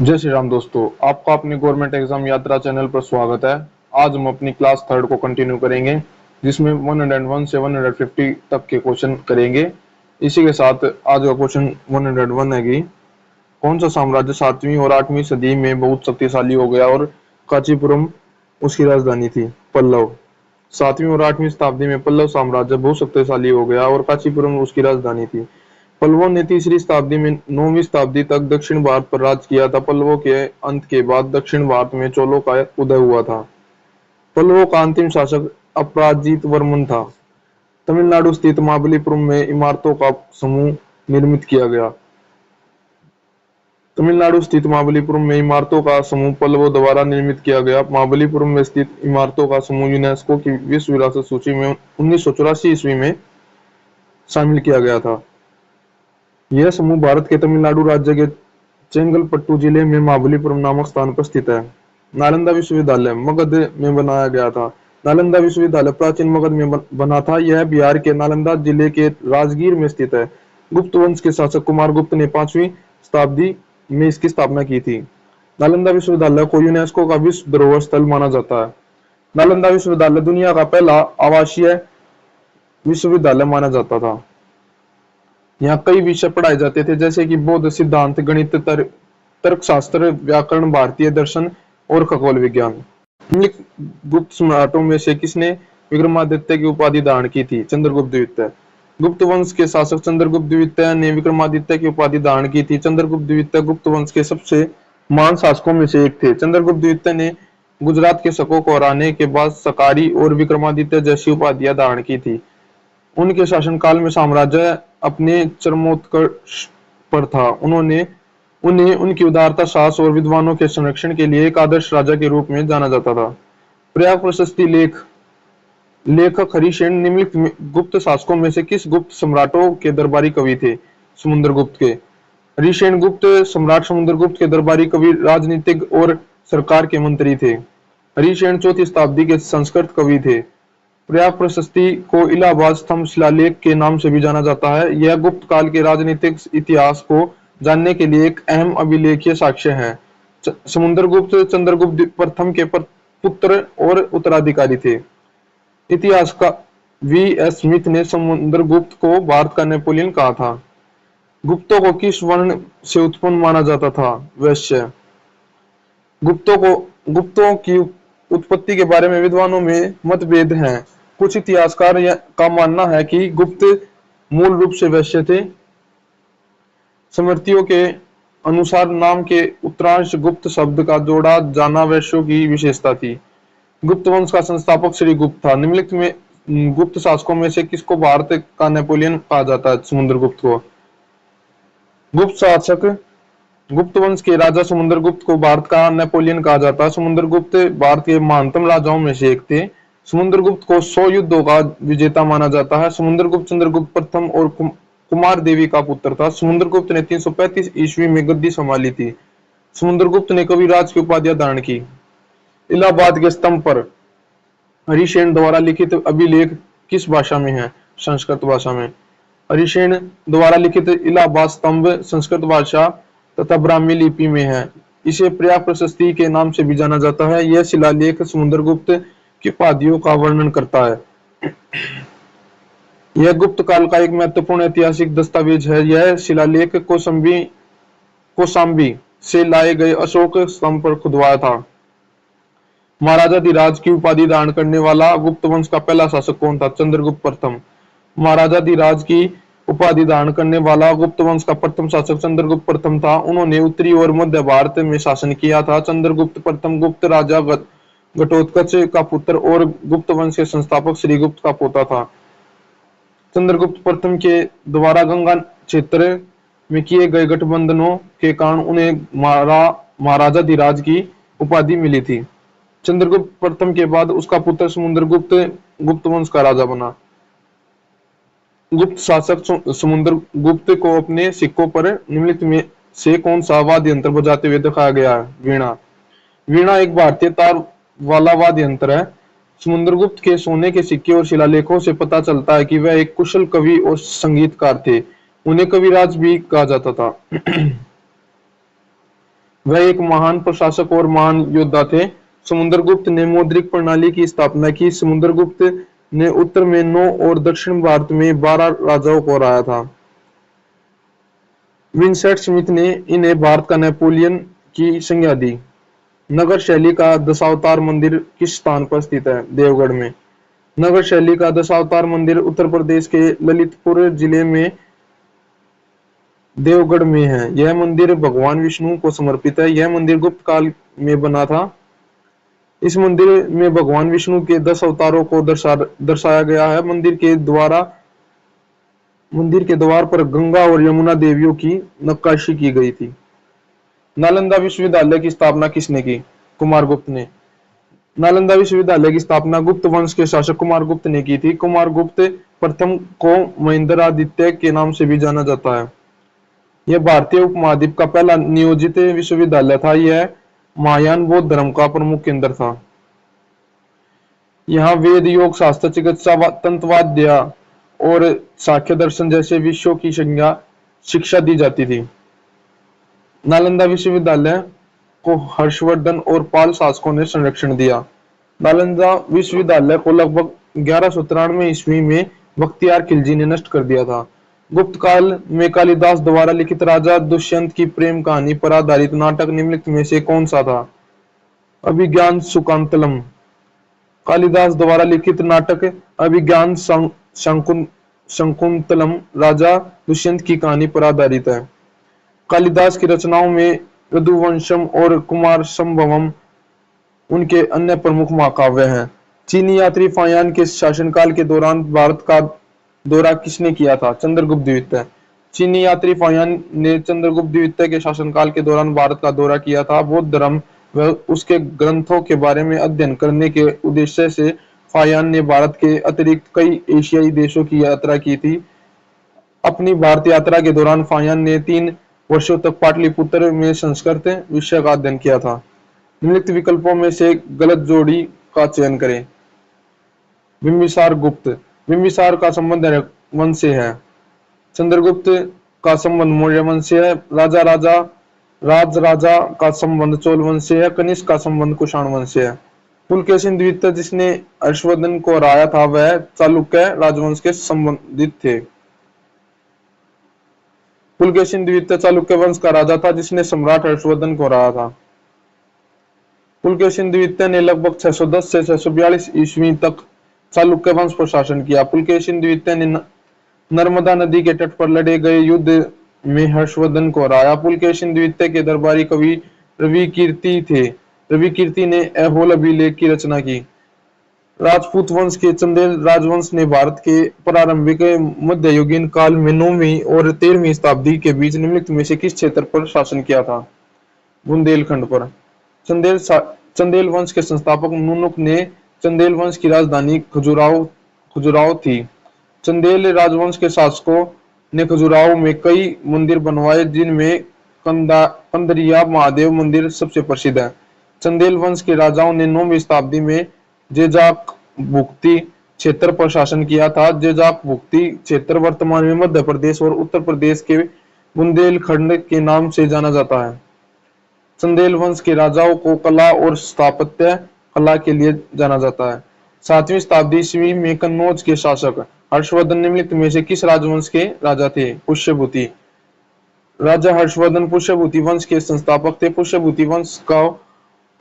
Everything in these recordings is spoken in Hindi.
जय श्री राम दोस्तों, आपका अपने गवर्नमेंट एग्जाम यात्रा चैनल पर स्वागत है। आज हम अपनी क्लास थर्ड को कंटिन्यू करेंगे, जिसमें 101 से 150 तक के क्वेश्चन करेंगे। इसी के साथ आज का क्वेश्चन 101 है कि कौन सा साम्राज्य 7वीं और 8वीं सदी में बहुत शक्तिशाली हो गया और कांचीपुरम उसकी राजधानी थी। पल्लव। 7वीं और 8वीं शताब्दी में पल्लव साम्राज्य बहुत शक्तिशाली हो गया और कांचीपुरम उसकी राजधानी थी। पल्लवों ने तीसरी शताब्दी में 9वीं शताब्दी तक दक्षिण भारत पर राज किया था। पल्लवों के अंत के बाद दक्षिण भारत में चोलों का उदय हुआ था। पल्लवों का अंतिम शासक अपराजित वर्मन था। तमिलनाडु स्थित महाबलीपुरम में इमारतों का समूह निर्मित किया गया। तमिलनाडु स्थित महाबलीपुरम में इमारतों का समूह पल्लवों द्वारा निर्मित किया गया। महाबलीपुरम में स्थित इमारतों का समूह यूनेस्को की विश्व विरासत सूची में 1984 ईस्वी में शामिल किया गया था। यह समूह भारत के तमिलनाडु राज्य के चेंगलपट्टू जिले में महाबलीपुरम नामक स्थान पर स्थित है। नालंदा विश्वविद्यालय मगध में बनाया गया था। नालंदा विश्वविद्यालय प्राचीन मगध में बना था। यह बिहार के नालंदा जिले के राजगीर में स्थित है। गुप्त वंश के शासक कुमारगुप्त ने 5वीं शताब्दी में इसकी स्थापना की थी। नालंदा विश्वविद्यालय को यूनेस्को का विश्व धरोहर स्थल माना जाता है। नालंदा विश्वविद्यालय दुनिया का पहला आवासीय विश्वविद्यालय माना जाता था। यहाँ कई विषय पढ़ाए जाते थे, जैसे कि बौद्ध सिद्धांत, गणित, तर्कशास्त्र, व्याकरण, भारतीय दर्शन और खगोल विज्ञान। निम्नलिखित गुप्त सम्राटों में से किसने विक्रमादित्य की उपाधि धारण की थी? चंद्रगुप्त द्वितीय। गुप्त वंश के शासक चंद्रगुप्त द्वितीय ने विक्रमादित्य की उपाधि धारण की थी। चंद्रगुप्त द्वितीय गुप्त वंश के सबसे महान शासकों में से एक थे। चंद्रगुप्त द्वितीय ने गुजरात के शकों को हराने के बाद सकारी और विक्रमादित्य जैसी उपाधियां धारण की थी। उनके शासनकाल में साम्राज्य अपने चरमोत्कर्ष पर था। उन्हें उनकी उदारता, साहस और विद्वानों के संरक्षण के लिए एक आदर्श राजा के रूप में जाना जाता था। प्रयाग प्रशस्ति लेखक हरिसेन निम्नलिखित गुप्त शासकों में से किस गुप्त सम्राटों के दरबारी कवि थे? समुद्रगुप्त के। हरिसेन गुप्त सम्राट समुद्रगुप्त के दरबारी कवि, राजनीतिक और सरकार के मंत्री थे। हरिसेन 4वीं शताब्दी के संस्कृत कवि थे। प्रयाग प्रशस्ति को इलाहाबाद स्तंभ शिलालेख के नाम से भी जाना जाता है। यह गुप्त काल के राजनीतिक इतिहास को जानने के लिए एक अहम अभिलेखीय साक्ष्य है। समुद्रगुप्त चंद्रगुप्त प्रथम के पुत्र और उत्तराधिकारी थे। इतिहास का V.S. स्मिथ ने समुद्रगुप्त को भारत का नेपोलियन कहा था। गुप्तों को किस वर्ण से उत्पन्न माना जाता था? वैश्य। गुप्तों की उत्पत्ति के बारे में विद्वानों में मतभेद हैं। कुछ इतिहासकार का मानना है कि गुप्त मूल रूप से वैश्य थे। स्मृतियों के अनुसार नाम के उत्तरांश गुप्त शब्द का जोड़ा जाना वैश्यों की विशेषता थी। गुप्त वंश का संस्थापक श्री गुप्त था। निम्नलिखित में गुप्त शासकों में से किसको भारत का नेपोलियन कहा जाता है? समुद्रगुप्त को। गुप्त शासक गुप्त वंश के राजा समुद्रगुप्त को भारत का नेपोलियन कहा जाता है। समुद्रगुप्त भारत के महानतम राजाओं में से एक थे। समुद्रगुप्त को 100 युद्धों का विजेता माना जाता है। समुद्रगुप्त चंद्रगुप्त प्रथम और कुमार देवी का पुत्र था। समुद्रगुप्त ने 335 ईस्वी में गद्दी संभाली थी। समुद्रगुप्त ने कविराज की उपाधियां धारण की। इलाहाबाद के स्तंभ पर हरिसेन द्वारा लिखित अभिलेख किस भाषा में है? संस्कृत भाषा में। हरिसेन द्वारा लिखित इलाहाबाद स्तंभ संस्कृत भाषा तथा ब्राह्मी लिपि में है। इसे प्रयाग प्रशस्ति के नाम से भी जाना जाता है। यह शिलालेख समुद्रगुप्त की उपाधियों का वर्णन करता है। यह गुप्त काल का एक महत्वपूर्ण ऐतिहासिक दस्तावेज है। यह शिलालेख कौशाम्बी से लाए गए अशोक स्तंभ पर खुदवाया था। महाराजाधिराज की उपाधि धारण करने वाला गुप्त वंश का पहला शासक कौन था? चंद्रगुप्त प्रथम। महाराजाधिराज की उपाधि धारण करने वाला गुप्त वंश का प्रथम शासक चंद्रगुप्त प्रथम था। उन्होंने उत्तरी और मध्य भारत में शासन किया था। चंद्रगुप्त प्रथम गुप्त राजा घटोत्कच का पुत्र और गुप्त वंश के संस्थापक श्रीगुप्त का पोता था। चंद्रगुप्त प्रथम के द्वारा गंगा क्षेत्र में किए गए गठबंधनों के कारण उन्हें महाराजाधिराज की उपाधि मिली थी। चंद्रगुप्त प्रथम के बाद उसका पुत्र समुद्रगुप्त गुप्त वंश का राजा बना। गुप्त शासक समुद्रगुप्त को अपने सिक्कों पर निम्नलिखित में से कौन सा वाद्य यंत्र बजाते हुए दिखाया गया है? वीणा। वीणा एक भारतीय तार वाला वाद्य यंत्र है। समुद्रगुप्त के सोने के सिक्के और शिलालेखों से पता चलता है कि वह एक कुशल कवि और संगीतकार थे। उन्हें कविराज भी कहा जाता था। वह एक महान प्रशासक और महान योद्धा थे। समुद्रगुप्त ने मौद्रिक प्रणाली की स्थापना की। समुद्रगुप्त ने उत्तर में 9 और दक्षिण भारत में 12 राजाओं को हराया था। विंसेंट स्मिथ ने इन्हें भारत का नेपोलियन की संज्ञा दी। नगर शैली का दशावतार मंदिर किस स्थान पर स्थित है? देवगढ़ में। नगर शैली का दशावतार मंदिर उत्तर प्रदेश के ललितपुर जिले में देवगढ़ में है। यह मंदिर भगवान विष्णु को समर्पित है। यह मंदिर गुप्त काल में बना था। इस मंदिर में भगवान विष्णु के 10 अवतारों को दर्शाया गया है। मंदिर के द्वार पर गंगा और यमुना देवियों की नक्काशी की गई थी। नालंदा विश्वविद्यालय की स्थापना किसने की? कुमारगुप्त ने। नालंदा विश्वविद्यालय की स्थापना गुप्त वंश के शासक कुमारगुप्त ने की थी। कुमारगुप्त प्रथम को महेंद्रादित्य के नाम से भी जाना जाता है। यह भारतीय उपमहाद्वीप का पहला नियोजित विश्वविद्यालय था। यह महायान बौद्ध धर्म का प्रमुख केंद्र था। यहाँ वेद, योग शास्त्र, चिकित्सा, तंत्रवाद्य और सांख्य दर्शन जैसे विषयों की शिक्षा दी जाती थी। नालंदा विश्वविद्यालय को हर्षवर्धन और पाल शासकों ने संरक्षण दिया। नालंदा विश्वविद्यालय को लगभग 1193 ईस्वी में बख्तियार खिलजी ने नष्ट कर दिया था। गुप्त काल में कालिदास द्वारा लिखित राजा दुष्यंत की प्रेम कहानी पर आधारित नाटक निम्नलिखित में से कौन सा था? अभिज्ञान शाकुंतलम। कालिदास द्वारा लिखित नाटक अभिज्ञान शाकुंतलम राजा दुष्यंत की कहानी पर आधारित है। कालिदास की रचनाओं में यदुवंशम और कुमार संभवम उनके अन्य प्रमुख महाकाव्य हैं। चीनी यात्री फाहियान के शासनकाल के दौरान भारत का दौरा किसने किया था? चंद्रगुप्त द्वितीय। चीनी यात्री फाहियान ने चंद्रगुप्त द्वितीय के शासनकाल के दौरान भारत का दौरा किया था। बौद्ध धर्म व उसके ग्रंथों के बारे में अध्ययन करने के उद्देश्य से फाहियान ने भारत के अतिरिक्त कई एशियाई देशों की यात्रा की थी। अपनी भारत यात्रा के दौरान फाहियान ने 3 वर्षों तक पाटलिपुत्र में संस्कृत विषय का अध्ययन किया था। निम्नलिखित विकल्पों में से गलत जोड़ी का चयन करें। बिंबिसार गुप्त। बिंबिसार का संबंध वंश से है। चंद्रगुप्त का संबंध मौर्य वंश से है। राजा का संबंध चोल वंश से है। कनिष्क का संबंध कुषाण वंश से है। पुलकेशिन द्वितीय जिसने हर्षवर्धन को हराया था वह चालुक्य राजवंश के संबंधित थे। पुलकेशिन द्वितीय चालुक्य वंश का राजा था जिसने सम्राट हर्षवर्धन को हराया था। पुलकेशिन द्वितीय ने लगभग 610 से 642 ईस्वी तक चालुक्य वंश पर शासन किया। पुलकेशिन द्वितीय ने नर्मदा नदी के तट पर लड़े गए युद्ध में हर्षवर्धन को हराया। पुलकेशिन द्वितीय के दरबारी कवि रविकीर्ति थे। रविकीर्ति ने ऐहोल अभिलेख की रचना की। राजपूत वंश के चंदेल राजवंश ने भारत के प्रारंभिक मध्ययुगीन काल में 9वीं और 13वीं शताब्दी के बीच निम्नलिखित में से किस क्षेत्र पर शासन किया था? बुंदेलखंड पर। चंदेल वंश के संस्थापक नुनुक ने चंदेल वंश की राजधानी खजुराहो थी। चंदेल राजवंश के शासकों ने खजुराहो में कई मंदिर बनवाए जिनमें कंदरिया महादेव मंदिर सबसे प्रसिद्ध है। चंदेल वंश के राजाओं ने 9वीं शताब्दी में जेजाक भुक्ति क्षेत्र पर शासन किया था। जेजाक भुक्ति क्षेत्र वर्तमान में मध्य प्रदेश और उत्तर प्रदेश के बुंदेलखंड के नाम से जाना जाता है। चंदेल वंश के राजाओं को कला और स्थापत्य कला के लिए जाना जाता है। 7वीं शताब्दी ईस्वी में कन्नौज के शासक हर्षवर्धन निम्नलिखित में से किस राजवंश के राजा थे? पुष्यभूति। राजा हर्षवर्धन पुष्यभूति वंश के संस्थापक थे। पुष्यभूति वंश का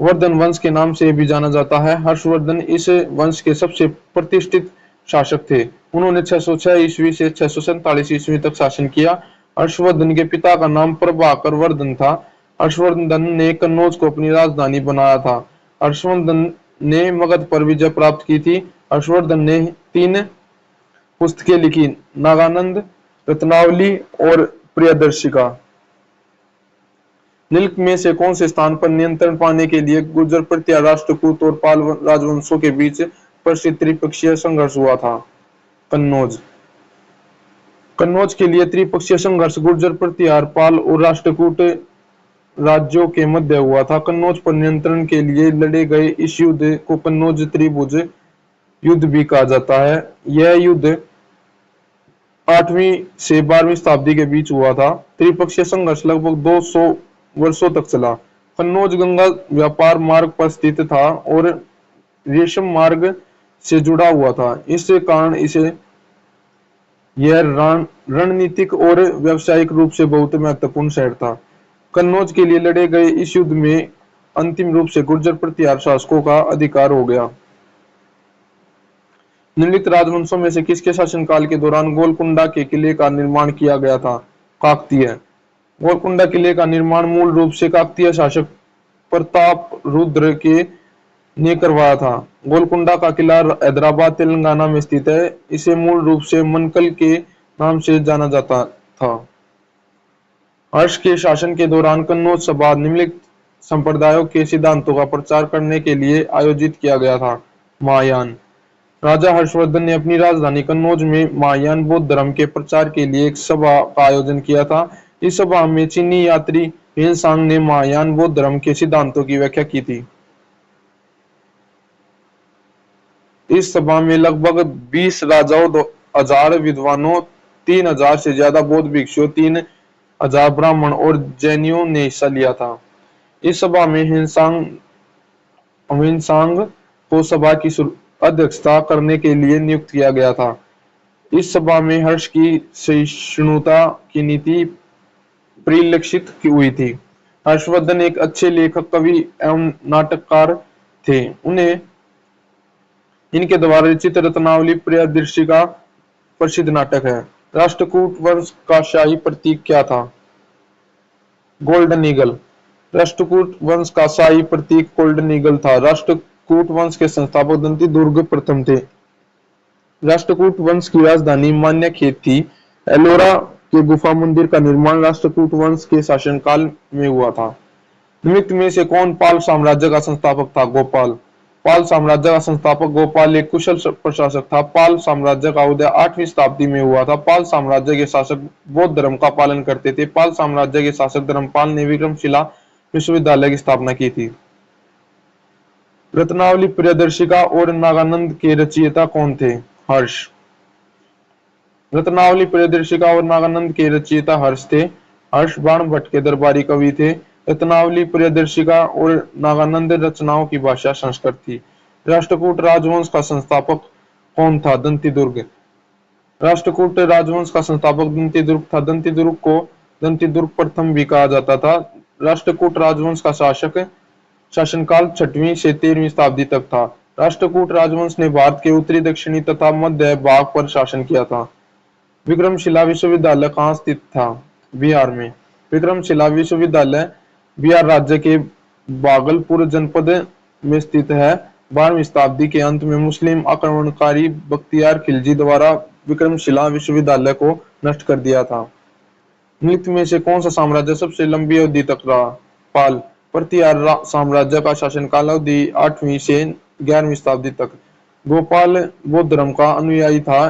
वर्धन वंश के नाम से भी जाना जाता है। हर्षवर्धन इस वंश के सबसे प्रतिष्ठित शासक थे। उन्होंने 606 ईस्वी से 647 ईस्वी तक शासन किया। हर्षवर्धन के पिता का नाम प्रभाकर वर्धन था। हर्षवर्धन ने कन्नौज को अपनी राजधानी बनाया था। हर्षवर्धन ने मगध पर विजय प्राप्त की थी। हर्षवर्धन ने 3 पुस्तकें लिखी, नागानंद, रत्नावली और प्रियदर्शिका। निम्नलिखित में से कौन से स्थान पर नियंत्रण पाने के लिए गुर्जर प्रत्यार राष्ट्रकूट और पाल राजवंशों के बीच प्रसिद्ध त्रिपक्षीय संघर्ष हुआ था? कन्नौज। कन्नौज के लिए त्रिपक्षीय संघर्ष गुर्जर प्रत्यार पाल और राष्ट्रकूट राज्यों के मध्य हुआ था। कन्नौज पर नियंत्रण के लिए लड़े गए इस युद्ध को कन्नौज त्रिभुज युद्ध भी कहा जाता है। यह युद्ध 8वीं से 12वीं शताब्दी के बीच हुआ था। त्रिपक्षीय संघर्ष लगभग 200 वर्षों तक चला। कन्नौज गंगा व्यापार मार्ग पर स्थित था और रेशम मार्ग से जुड़ा हुआ था। इस कारण इसे यह रणनीतिक और व्यावसायिक रूप से बहुत महत्वपूर्ण शहर था। कन्नौज के लिए लड़े गए इस युद्ध में अंतिम रूप से गुर्जर प्रतिहार शासकों का अधिकार हो गया। निम्नलिखित राजवंशों में से किसके शासनकाल के दौरान गोलकुंडा के किले का निर्माण किया गया था? काकतीय। गोलकुंडा किले का निर्माण मूल रूप से काकतीय शासक प्रताप रुद्र के ने करवाया था। गोलकुंडा का किला हैदराबाद तेलंगाना में स्थित है। इसे मूल रूप से मनकल के नाम से जाना जाता था। हर्ष के शासन के दौरान कन्नौज सभा निम्नलिखित संप्रदायों के सिद्धांतों का प्रचार करने के लिए आयोजित किया गया था। महायान। राजा हर्षवर्धन ने अपनी राजधानी कन्नौज में महायान बौद्ध धर्म के प्रचार के लिए एक सभा का आयोजन किया था। इस सभा में चीनी यात्री ह्वेनसांग ने महायान बौद्ध धर्म के सिद्धांतों की व्याख्या की थी। इस सभा में लगभग 20 राजाओं, 2000 विद्वानों, 3000 से ज्यादा बौद्ध भिक्षुओं, 3000 ब्राह्मण और जैनियों ने हिस्सा लिया था। इस सभा में ह्वेनसांग को सभा की अध्यक्षता करने के लिए नियुक्त किया गया था। इस सभा में हर्ष की सहिष्णुता की नीति परिलक्षित हुई थी। हर्षवर्धन एक अच्छे लेखक, कवि एवं नाटककार थे। उन्हें इनके द्वारा रचित रत्नावली प्रियदर्शिका प्रसिद्ध नाटक है। राष्ट्रकूट वंश का शाही प्रतीक क्या था? Golden eagle. राष्ट्रकूट वंश का शाही प्रतीक गोल्डन ईगल था। राष्ट्रकूट वंश के संस्थापक दंतिदुर्ग प्रथम थे। राष्ट्रकूट वंश की राजधानी मान्यखेत थी। एलोरा के गुफा मंदिर का निर्माण राष्ट्रकूट वंश के शासनकाल में हुआ था। निम्नलिखित में से कौन पाल साम्राज्य का संस्थापक था? गोपाल। पाल साम्राज्य का संस्थापक गोपाल एक कुशल प्रशासक था। पाल साम्राज्य का उदय 8वीं शताब्दी में हुआ था। पाल साम्राज्य के शासक बौद्ध धर्म का पालन करते थे। पाल साम्राज्य के शासक धर्मपाल ने विक्रमशिला विश्वविद्यालय की स्थापना की थी। रत्नावली प्रियदर्शिका और नागानंद के रचयिता कौन थे? हर्ष। रत्नावली प्रियदर्शिका और नागानंद के रचयिता हर्ष थे। हर्ष बाण भट्ट के दरबारी कवि थे। रत्नावली प्रियदर्शिका और नागानंद रचनाओं की भाषा संस्कृत थी। राष्ट्रकूट राजवंश का संस्थापक कौन था? दंतिदुर्ग। राष्ट्रकूट राजवंश का संस्थापक दंतिदुर्ग था। दंतिदुर्ग को दंतिदुर्ग प्रथम भी कहा जाता था। राष्ट्रकूट राजवंश का शासनकाल 6वीं से 13वीं शताब्दी तक था। राष्ट्रकूट राजवंश ने भारत के उत्तरी, दक्षिणी तथा मध्य भाग पर शासन किया था। विक्रमशिला विश्वविद्यालय कहाँ स्थित था? बिहार में। विक्रमशिला विश्वविद्यालय बिहार राज्य के भागलपुर जनपद में स्थित है। 12वीं शताब्दी के अंत में मुस्लिम आक्रमणकारी बख्तियार खिलजी द्वारा विक्रमशिला विश्वविद्यालय को नष्ट कर दिया था। निम्नलिखित में से कौन सा साम्राज्य सबसे लंबी अवधि तक रहा? पाल। प्रतिहार साम्राज्य का शासनकाल अवधि 8वीं से 11वीं शताब्दी तक। गोपाल बौद्ध धर्म का अनुयायी था।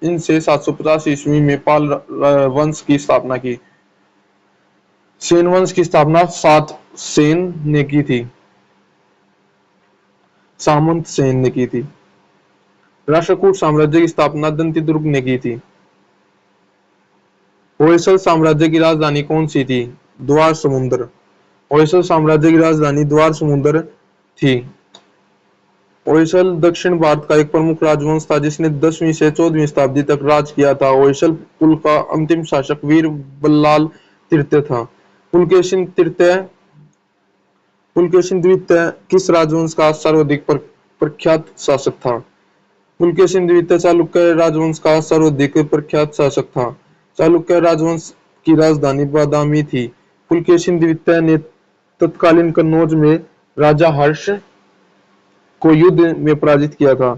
इनसे 750 ईस्वी में पाल वंश की स्थापना की। सेन वंश की स्थापना सेन ने की थी। सामंत सेन ने की थी। राष्ट्रकूट साम्राज्य की स्थापना दंतिदुर्ग ने की थी। होयसल साम्राज्य की राजधानी कौन सी थी? द्वार समुद्र। होयसल साम्राज्य की राजधानी द्वार समुद्र थी। होयसल दक्षिण भारत का एक प्रमुख राजवंश था जिसने 10वीं से 14वीं शताब्दी तक राज किया था। होयसल कुल का अंतिम शासक वीर बल्लाल तृतीय था। पुलकेशिन द्वितीय किस राजवंश का सर्वाधिक प्रख्यात शासक था? पुलकेशिन द्वितीय चालुक्य राजवंश का सर्वाधिक प्रख्यात शासक था। चालुक्य राजवंश की राजधानी बादामी थी। पुलकेशिन द्वितीय ने तत्कालीन कन्नौज में राजा हर्ष को युद्ध में पराजित किया था।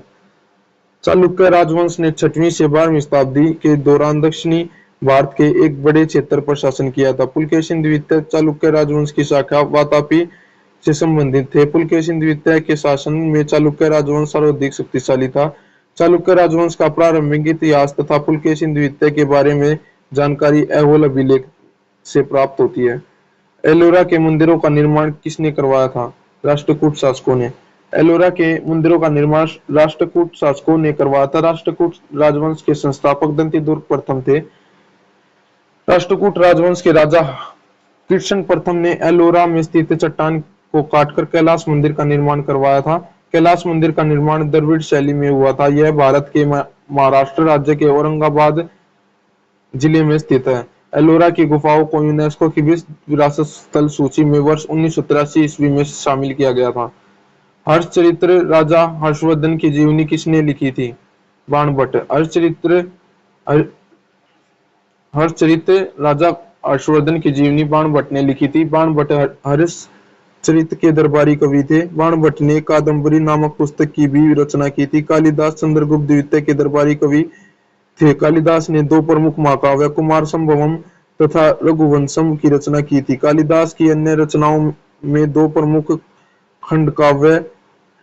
चालुक्य राजवंश ने 6वीं से 12वीं शताब्दी के दौरान दक्षिणी भारत के एक बड़े क्षेत्र पर शासन किया था। पुलकेशिन द्वितीय चालुक्य राजवंश की शाखा वातापी से संबंधित थे। पुलकेशिन द्वितीय के शासन में चालुक्य राजवंश सर्वाधिक शक्तिशाली था। चालुक्य राजवंश का प्रारंभिक इतिहास तथा पुलकेशिन द्वितीय के बारे में जानकारी ऐहोल अभिलेख से प्राप्त होती है। एलोरा के मंदिरों का निर्माण किसने करवाया था? राष्ट्रकूट शासकों ने। एलोरा के मंदिरों का निर्माण राष्ट्रकूट शासकों ने करवाया था। राष्ट्रकूट राजवंश के संस्थापक दंतिदुर्ग प्रथम थे। राष्ट्रकूट राजवंश के राजा कृष्ण प्रथम ने एलोरा में स्थित चट्टान को काटकर कैलाश मंदिर का निर्माण करवाया था। कैलाश मंदिर का निर्माण द्रविड़ शैली में हुआ था। यह भारत के महाराष्ट्र राज्य के औरंगाबाद जिले में स्थित है। एलोरा की गुफाओं को यूनेस्को की विश्व विरासत स्थल सूची में वर्ष 1983 ईस्वी में शामिल किया गया था। हर्षचरित्र राजा हर्षवर्धन की जीवनी किसने लिखी थी? बाणभट्ट। हर्षचरित्र राजा हर्षवर्धन की जीवनी बाणभट्ट ने लिखी थी। बाणभट्ट हर्षचरित्र के दरबारी कवि थे। बाणभट्ट ने कादम्बरी नामक पुस्तक की भी रचना की थी। कालिदास चंद्रगुप्त द्वितीय के दरबारी कवि थे। कालिदास ने दो प्रमुख महाकाव्य कुमार संभवम तथा रघुवंशम की रचना की थी। कालिदास की अन्य रचनाओं में दो प्रमुख खंडकाव्य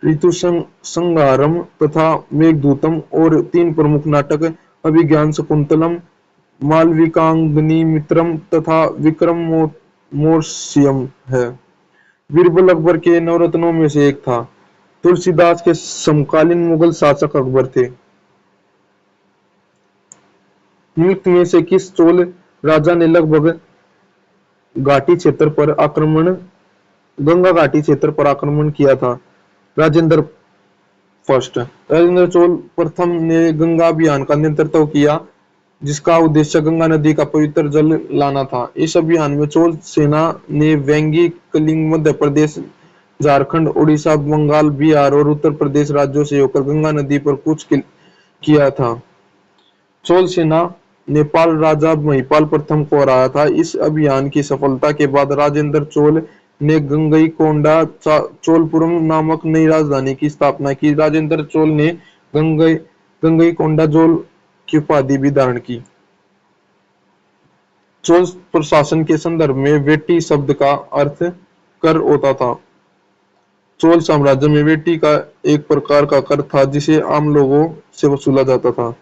ऋतुसंहारम तथा मेघदूतम और तीन प्रमुख नाटक अभिज्ञान शकुंतलम, मालविकाग्निमित्रम तथा विक्रमोर्वशीयम है। बीरबल अकबर के नवरत्नों में से एक था। तुलसीदास के समकालीन मुगल शासक अकबर थे। निम्नलिखित में से किस चोल राजा ने लगभग घाटी क्षेत्र पर आक्रमण गंगा घाटी क्षेत्र पर आक्रमण किया था? राजेंद्र फर्स्ट। राजेंद्र चोल प्रथम ने गंगा अभियान का नेतृत्व किया, जिसका उद्देश्य गंगा नदी का पवित्र जल लाना था। इस अभियान में चोल सेना ने वेंगी, कलिंग, मध्य प्रदेश, झारखंड, उड़ीसा, बंगाल, बिहार और उत्तर प्रदेश राज्यों से होकर गंगा नदी पर कूच किया था। चोल सेना नेपाल राजा महिपाल प्रथम को हराया था। इस अभियान की सफलता के बाद राजेंद्र चोल ने गंगईकोंडा चोलपुरम नामक नई राजधानी की स्थापना की। राजेंद्र चोल ने गंगईकोंडा जोल की उपाधि भी धारण की। चोल प्रशासन के संदर्भ में वेटी शब्द का अर्थ कर होता था। चोल साम्राज्य में वेटी का एक प्रकार का कर था, जिसे आम लोगों से वसूला जाता था।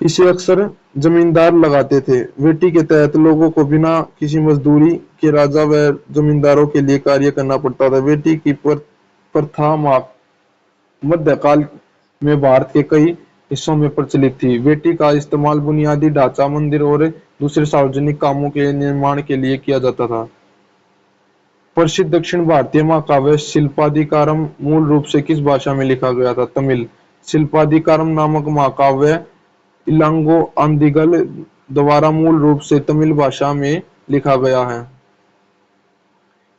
इसे अक्सर जमींदार लगाते थे। वेटी के तहत लोगों को बिना किसी मजदूरी के राजा व जमींदारों के लिए कार्य करना पड़ता था। वेटी की प्रथा मध्यकाल में भारत के कई हिस्सों में प्रचलित थी। वेटी का इस्तेमाल बुनियादी ढांचा, मंदिर और दूसरे सार्वजनिक कामों के निर्माण के लिए किया जाता था। प्रसिद्ध दक्षिण भारतीय महाकाव्य शिल्पाधिकारम मूल रूप से किस भाषा में लिखा गया था? तमिल। शिल्पाधिकारम नामक महाकाव्य इलांगो आंदिगल द्वारा मूल रूप से तमिल भाषा में लिखा गया है।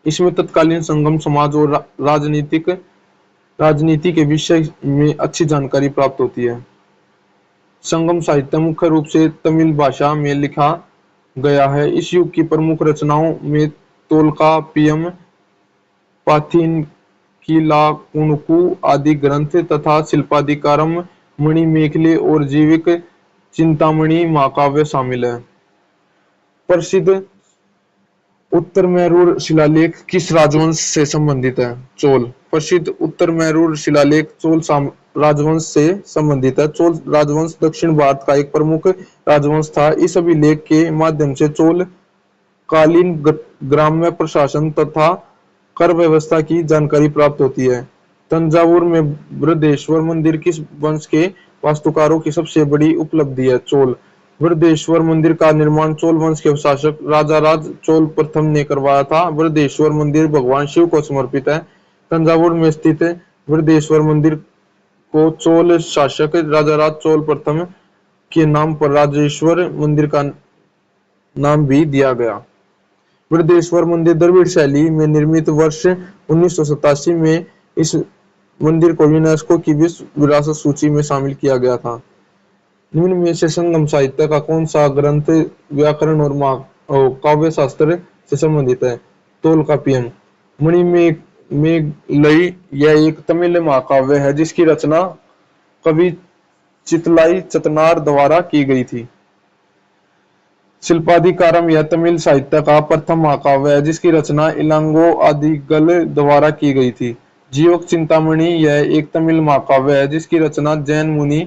इसमें तत्कालीन संगम समाज और राजनीति के विषय में अच्छी जानकारी प्राप्त होती है। संगम साहित्य मुख्य रूप से तमिल भाषा में लिखा गया है। इस युग की प्रमुख रचनाओं में तोल्काप्पियम, पाथिनकिलाकुनुकु आदि ग्रंथ तथा शिल्पाधिकारम, मणिमेखले और जीविक चिंतामणि महाकाव्य शामिल है। प्रसिद्ध उत्तरमैरूर शिलालेख किस राजवंश से संबंधित है? चोल। प्रसिद्ध उत्तरमैरूर शिलालेख चोल राजवंश से संबंधित है। चोल राजवंश दक्षिण भारत का एक प्रमुख राजवंश था। इस अभिलेख के माध्यम से चोल कालीन ग्राम्य प्रशासन तथा कर व्यवस्था की जानकारी प्राप्त होती है। तंजावुर में बृहदेश्वर मंदिर किस वंश के वास्तुकारों की सबसे बड़ी उपलब्धि है? चोल। बृहदेश्वर मंदिर का निर्माण चोल वंश के शासक राजाराज चोल प्रथम ने करवाया था। बृहदेश्वर मंदिर भगवान शिव को समर्पित है। तंजावुर में स्थित बृहदेश्वर मंदिर को चोल शासक राजाराज चोल प्रथम के नाम पर राजेश्वर मंदिर का नाम भी दिया गया। बृहदेश्वर मंदिर द्रविड़ शैली में निर्मित वर्ष 1987 में इस मंदिर को यूनेस्को की विश्व विरासत सूची में शामिल किया गया था। निम्न में से संगम साहित्य का कौन सा ग्रंथ व्याकरण और काव्य शास्त्र से संबंधित है? तोल्काप्पियम। मणिमेखलई यह एक तमिल महाकाव्य है, जिसकी रचना कवि चितलाई चतनार द्वारा की गई थी। शिल्पाधिकारम यह तमिल साहित्य का प्रथम महाकाव्य है, जिसकी रचना इलांगो आदिगल द्वारा की गई थी। जीवक चिंतामणि यह एक तमिल महाकाव्य है, जिसकी रचना जैन मुनि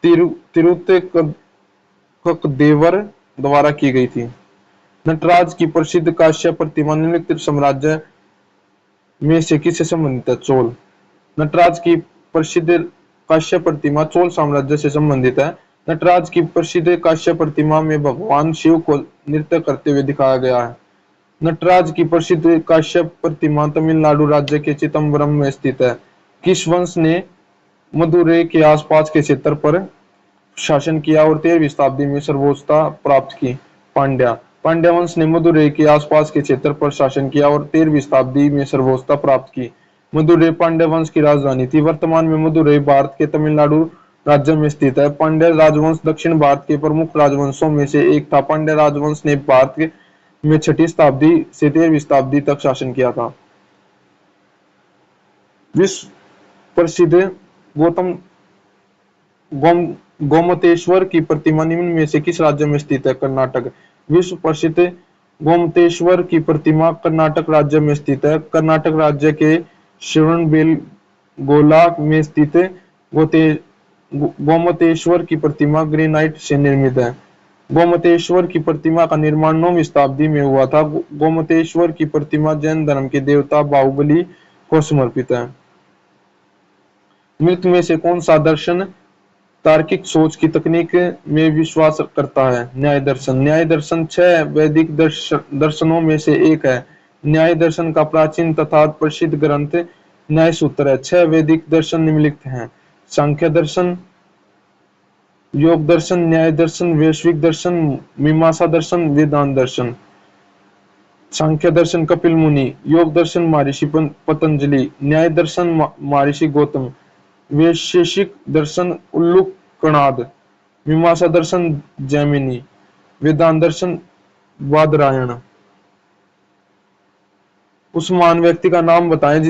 तिरुत्तंकदेवर द्वारा की गई थी। नटराज की प्रसिद्ध कांस्य प्रतिमा निम्नलिखित साम्राज्य में से किससे संबंधित है? चोल। नटराज की प्रसिद्ध कांस्य प्रतिमा चोल साम्राज्य से संबंधित है। नटराज की प्रसिद्ध कांस्य प्रतिमा में भगवान शिव को नृत्य करते हुए दिखाया गया है। नटराज की प्रसिद्ध काश्यप प्रतिमा तमिलनाडु राज्य के चिदम्बरम में स्थित है। किस वंश ने मदुरै के आसपास के क्षेत्र पर शासन किया और 13वीं शताब्दी में सर्वोच्चता प्राप्त की? पांड्या। पांड्या वंश ने मदुरै के आसपास के क्षेत्र पर शासन किया और 13वीं शताब्दी में सर्वोच्चता प्राप्त की। मदुरै पांड्या वंश की राजधानी थी। वर्तमान में मदुरै भारत के तमिलनाडु राज्य में स्थित है। पांड्या राजवंश दक्षिण भारत के प्रमुख राजवंशों में से एक था। पांड्या राजवंश ने भारत में 6वीं शताब्दी से 13वीं शताब्दी तक शासन किया था। विश्व प्रसिद्ध गौतम गोम गोमतेश्वर की प्रतिमा निम्न में से किस राज्य में स्थित है? कर्नाटक। विश्व प्रसिद्ध गोमतेश्वर की प्रतिमा कर्नाटक राज्य में स्थित है। कर्नाटक राज्य के श्रवणबेलगोला में स्थित गोमतेश्वर की प्रतिमा ग्रेनाइट से निर्मित है। गोमतेश्वर की प्रतिमा का निर्माण 9वीं शताब्दी में हुआ था। गोमतेश्वर की प्रतिमा जैन धर्म के देवता बाहुबली को समर्पित है। निम्न में से कौन सा दर्शन तार्किक सोच की तकनीक में विश्वास करता है? न्याय दर्शन। न्याय दर्शन 6 वैदिक दर्शनों में से एक है। न्याय दर्शन का प्राचीन तथा प्रसिद्ध ग्रंथ न्याय सूत्र है। 6 वैदिक दर्शन निम्नलिखित हैं: सांख्य दर्शन, योग दर्शन, न्याय दर्शन, वैश्विक दर्शन, मीमांसा दर्शन, वेदांत दर्शन। सांख्य दर्शन कपिल मुनि, योग दर्शन महर्षि पतंजलि, न्याय दर्शन महर्षि गौतम, वैशेषिक दर्शन उल्लूक कणाद, मीमांसा दर्शन जैमिनी, वेदांत दर्शन बादरायण। उस महान व्यक्ति का नाम बताएं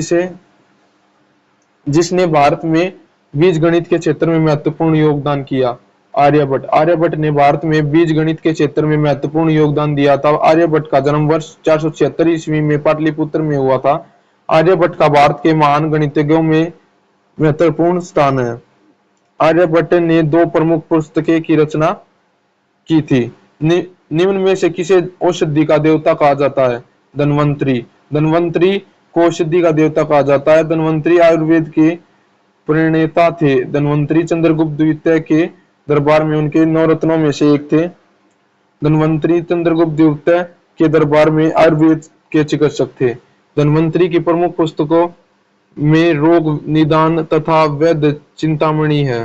जिसने भारत में बीजगणित के क्षेत्र में महत्वपूर्ण योगदान किया। आर्यभट्ट। आर्यभट्ट ने भारत में बीजगणित के क्षेत्र में महत्वपूर्ण योगदान दिया था। आर्यभट्ट का जन्म वर्ष 476 ईस्वी में पाटलिपुत्र में हुआ था। आर्यभट्ट का भारत के महान गणितज्ञों में महत्वपूर्ण स्थान है। आर्यभट्ट ने 2 प्रमुख पुस्तकें की रचना की थी। निम्न में से किसे औषधि का देवता कहा जाता है? धन्वंतरी। धन्वंतरी को औषधि का देवता कहा जाता है। धन्वंतरी आयुर्वेद के प्रणेता थे। धन्वंतरी चंद्रगुप्त द्वितीय के दरबार में उनके 9 रत्नों में से एक थे। धन्वंतरी चंद्रगुप्त द्वितीय के दरबार में आयुर्वेद के चिकित्सक थे। धन्वंतरी की प्रमुख पुस्तकों में रोग निदान तथा वैद्य चिंतामणि है।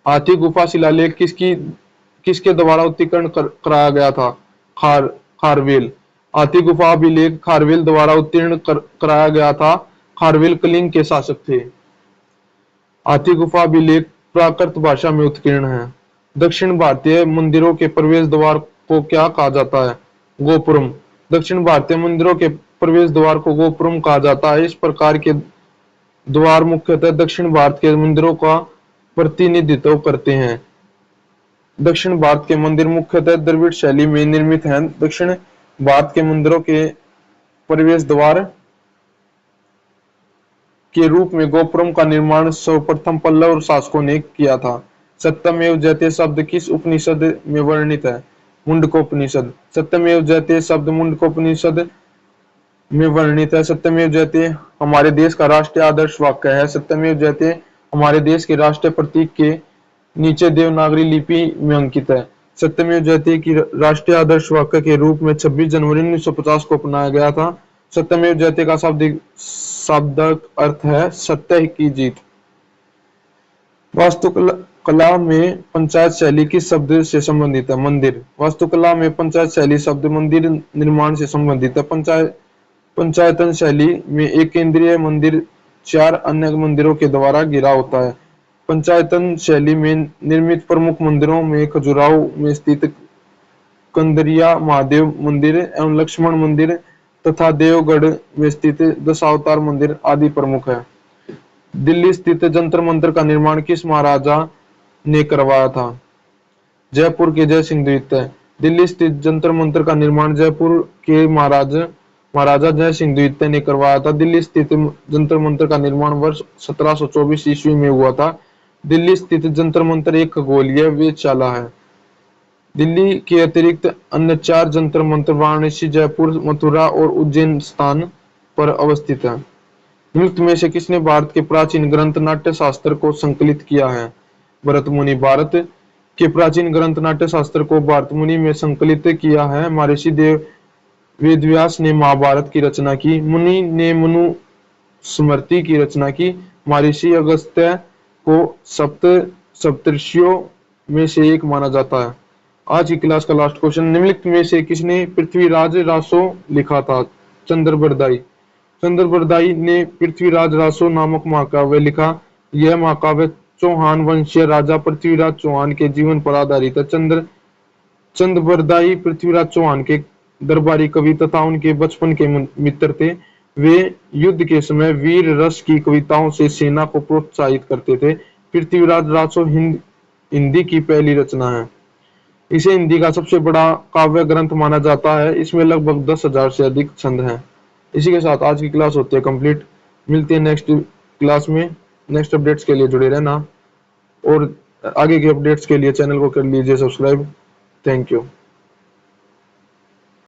हाथी गुफा शिलालेख किसके द्वारा उत्कीर्ण कराया गया था? खारवेल। हाथी गुफा अभिलेख खारवेल द्वारा उत्कीर्ण कराया गया था। खारवेल कलिंग के शासक थे। हाथी गुफा अभिलेख प्राकृत भाषा में उत्कीर्ण है। दक्षिण भारतीय मंदिरों के प्रवेश द्वार को क्या कहा जाता है? गोपुरम। दक्षिण भारतीय मंदिरों के प्रवेश द्वार को गोपुरम कहा जाता है। इस प्रकार के द्वार मुख्यतः दक्षिण भारत के मंदिरों का प्रतिनिधित्व करते हैं। दक्षिण भारत के मंदिर मुख्यतः द्रविड़ शैली में निर्मित हैं। दक्षिण भारत के मंदिरों के प्रवेश द्वार के रूप में गोपुरम का निर्माण सर्वप्रथम पल्लव शासकों ने किया था। सत्यमेव जयते शब्द किस उपनिषद में वर्णित है? मुंडकोपनिषद। सत्यमेव जयते शब्द मुंडकोपनिषद में वर्णित है। सत्यमेव जयते हमारे देश का राष्ट्रीय आदर्श वाक्य है। सत्यमेव जयते हमारे देश के राष्ट्रीय प्रतीक के नीचे देवनागरी लिपि में अंकित है। सत्यमेव जयते की राष्ट्रीय आदर्श वाक्य के रूप में 26 जनवरी 1950 को अपनाया गया था। सत्यमेव जयते का शाब्दिक अर्थ है सत्य की जीत। वास्तुकला में पंचायत शैली किस शब्द से संबंधित है? मंदिर। वास्तुकला में पंचायत शैली शब्द मंदिर निर्माण से संबंधित है। पंचायतन शैली में एक केंद्रीय मंदिर 4 अन्य मंदिरों के द्वारा घिरा होता है। पंचायतन शैली में निर्मित प्रमुख मंदिरों में खजुराहो में स्थित कंदरिया महादेव मंदिर एवं लक्ष्मण मंदिर तथा देवगढ़ में स्थित दशावतार मंदिर आदि प्रमुख है। दिल्ली स्थित जंतर मंतर का निर्माण किस महाराजा ने करवाया था? जयपुर के जय सिंह द्वितीय। दिल्ली स्थित जंतर मंतर का निर्माण जयपुर के महाराजा जय सिंह द्वितीय ने करवाया था। दिल्ली स्थित जंतर मंतर का निर्माण वर्ष 1724 ईस्वी में हुआ था। दिल्ली स्थित जंतर मंतर एक खगोलीय वेधशाला है। दिल्ली के अतिरिक्त अन्य 4 जंतर मंतर वाराणसी, जयपुर, मथुरा और उज्जैन स्थान पर अवस्थित है। निम्न में से किसने भारत के प्राचीन ग्रंथ नाट्य शास्त्र को संकलित किया है? भरत मुनि। भारत के प्राचीन ग्रंथ नाट्य शास्त्र को भरत मुनि में संकलित किया है। महर्षि वेदव्यास ने महाभारत की रचना की। मुनि ने मनु स्मृति की रचना की। महर्षि अगस्त्य को सप्त सप्तर्षियों में से एक माना जाता है। आज की क्लास का लास्ट क्वेश्चन, निम्नलिखित में से किसने पृथ्वीराज रासो लिखा था? चंद्रबरदाई। चंद्रबरदाई ने पृथ्वीराज रासो नामक महाकाव्य लिखा। यह महाकाव्य चौहान वंशीय राजा पृथ्वीराज चौहान के जीवन पर आधारित है। चंद्रबरदाई पृथ्वीराज चौहान के दरबारी कवि तथा उनके बचपन के मित्र थे। वे युद्ध के समय वीर रस की कविताओं से सेना को प्रोत्साहित करते थे। पृथ्वीराज रासो हिंदी की पहली रचना है। इसे हिंदी का सबसे बड़ा काव्य ग्रंथ माना जाता है। इसमें लगभग 10,000 से अधिक छंद हैं। इसी के साथ आज की क्लास होती है कंप्लीट। मिलते हैं नेक्स्ट क्लास में। नेक्स्ट अपडेट्स के लिए जुड़े रहना और आगे के अपडेट्स के लिए चैनल को कर लीजिए सब्सक्राइब। Thank you.